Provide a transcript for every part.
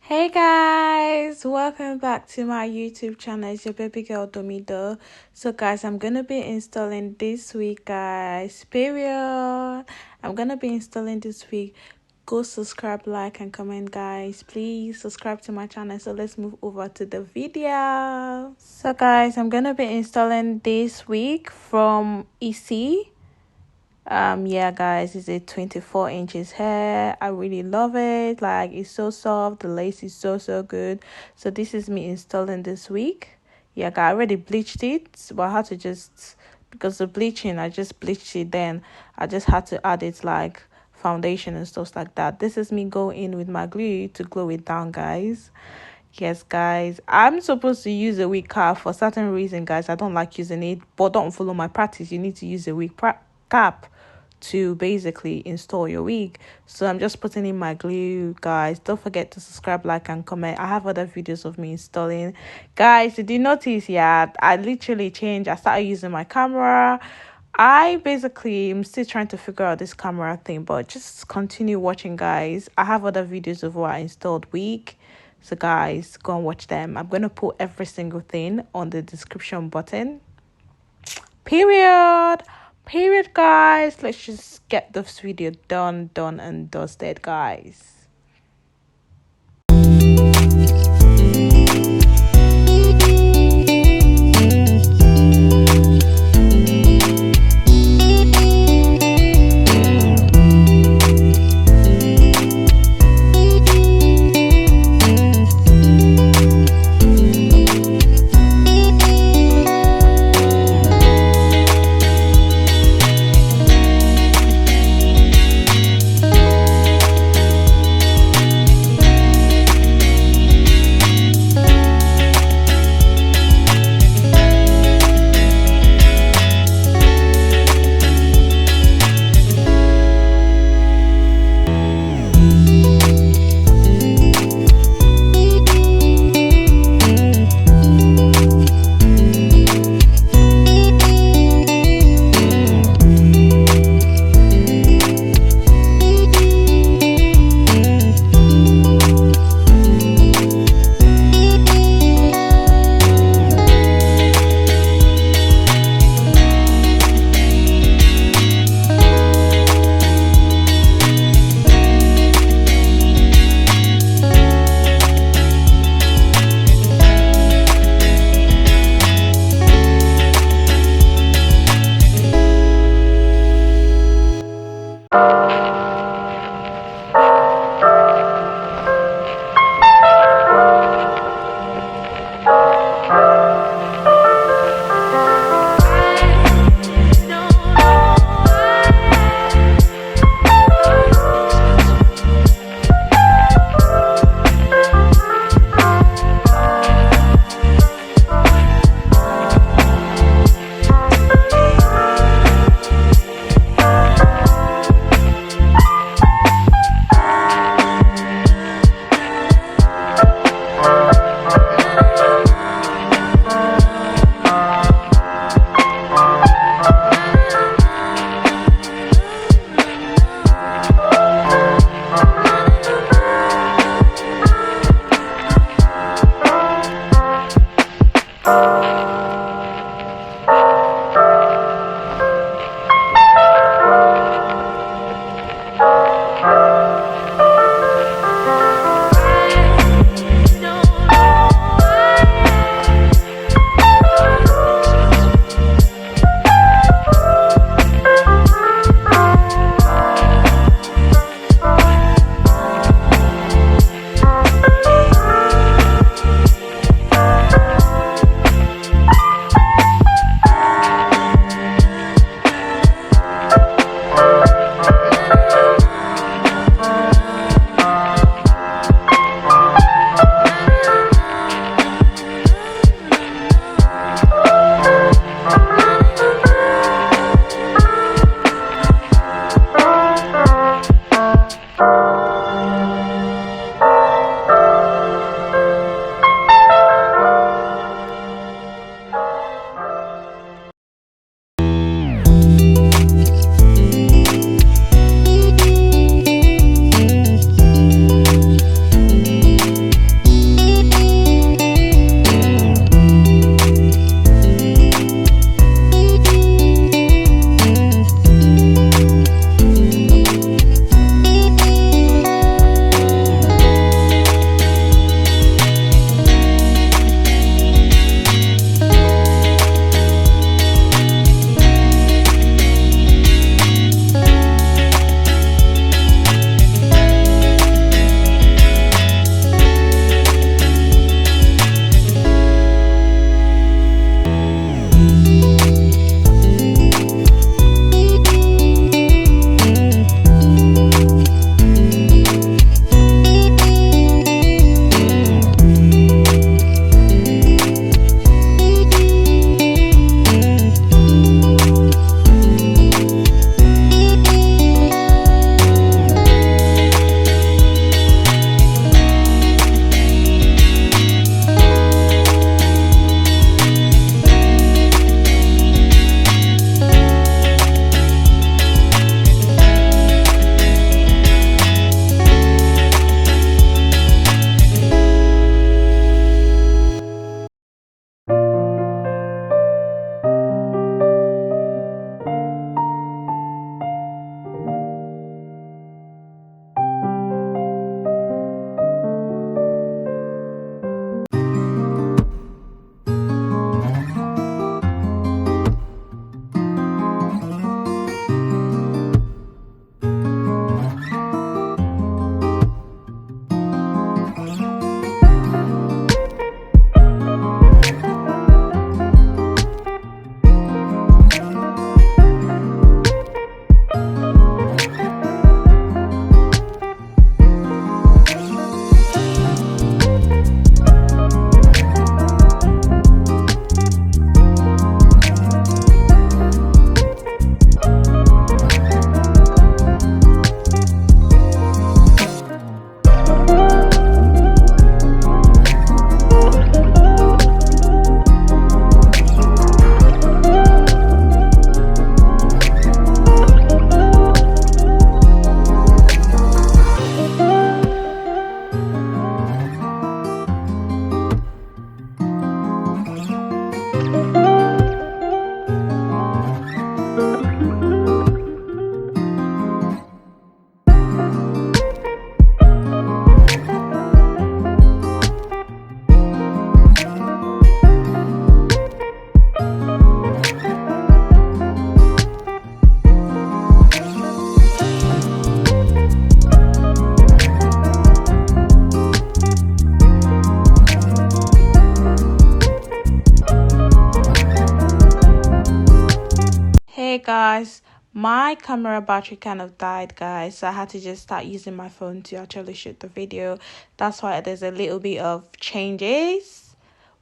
Hey guys, welcome back to my YouTube channel. It's your baby girl Domido. So guys, I'm gonna be installing this week, guys. Period. I'm gonna be installing this week. Go subscribe, like, and comment, guys. Please subscribe to my channel. So let's move over to the video. So guys, I'm gonna be installing this week from ISEE. Yeah guys, it's a 24 inches hair. I really love it. Like, it's so soft, the lace is so good. So this is me installing this week. Yeah guys, I already bleached it, but I had to just, because the bleaching, I just bleached it, then I just had to add it like foundation and stuff like that. This is me going in with my glue to glue it down, guys. Yes guys, I'm supposed to use a wig cap for certain reason, guys. I don't like using it, but don't follow my practice. You need to use a wig cap to basically install your wig. So I'm just putting in my glue, guys. Don't forget to subscribe, like, and comment. I have other videos of me installing. Guys, did you notice? Yeah, I literally changed. I started using my camera. I basically am still trying to figure out this camera thing, but just continue watching, guys. I have other videos of what I installed wig. So guys, go and watch them. I'm going to put every single thing on the description button. Period, guys. Let's just get this video done and dusted, guys. guys, my camera battery kind of died, guys, so I had to just start using my phone to actually shoot the video. That's why there's a little bit of changes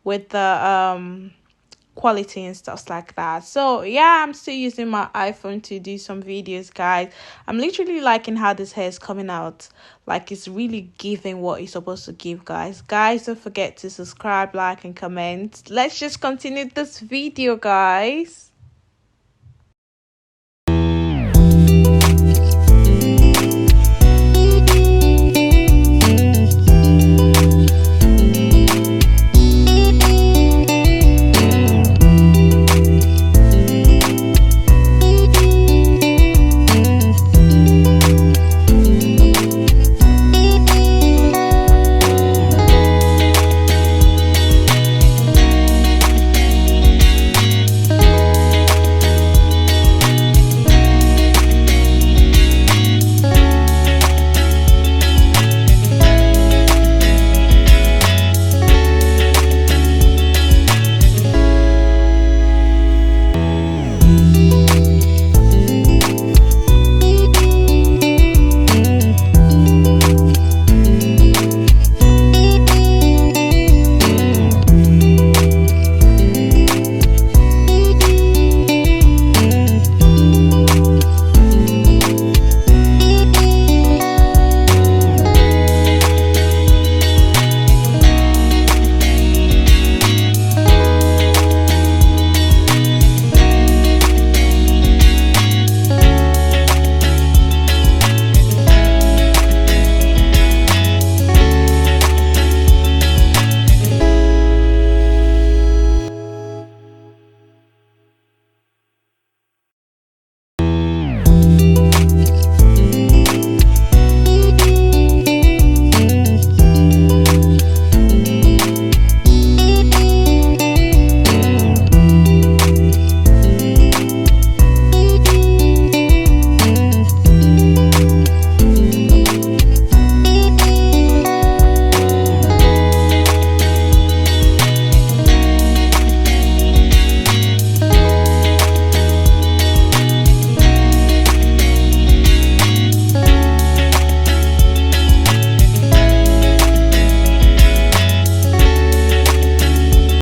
with the quality and stuff like that. So yeah, I'm still using my iPhone to do some videos, guys. I'm literally liking how this hair is coming out. Like, it's really giving what it's supposed to give, guys. Don't forget to subscribe, like, and comment. Let's just continue this video, guys.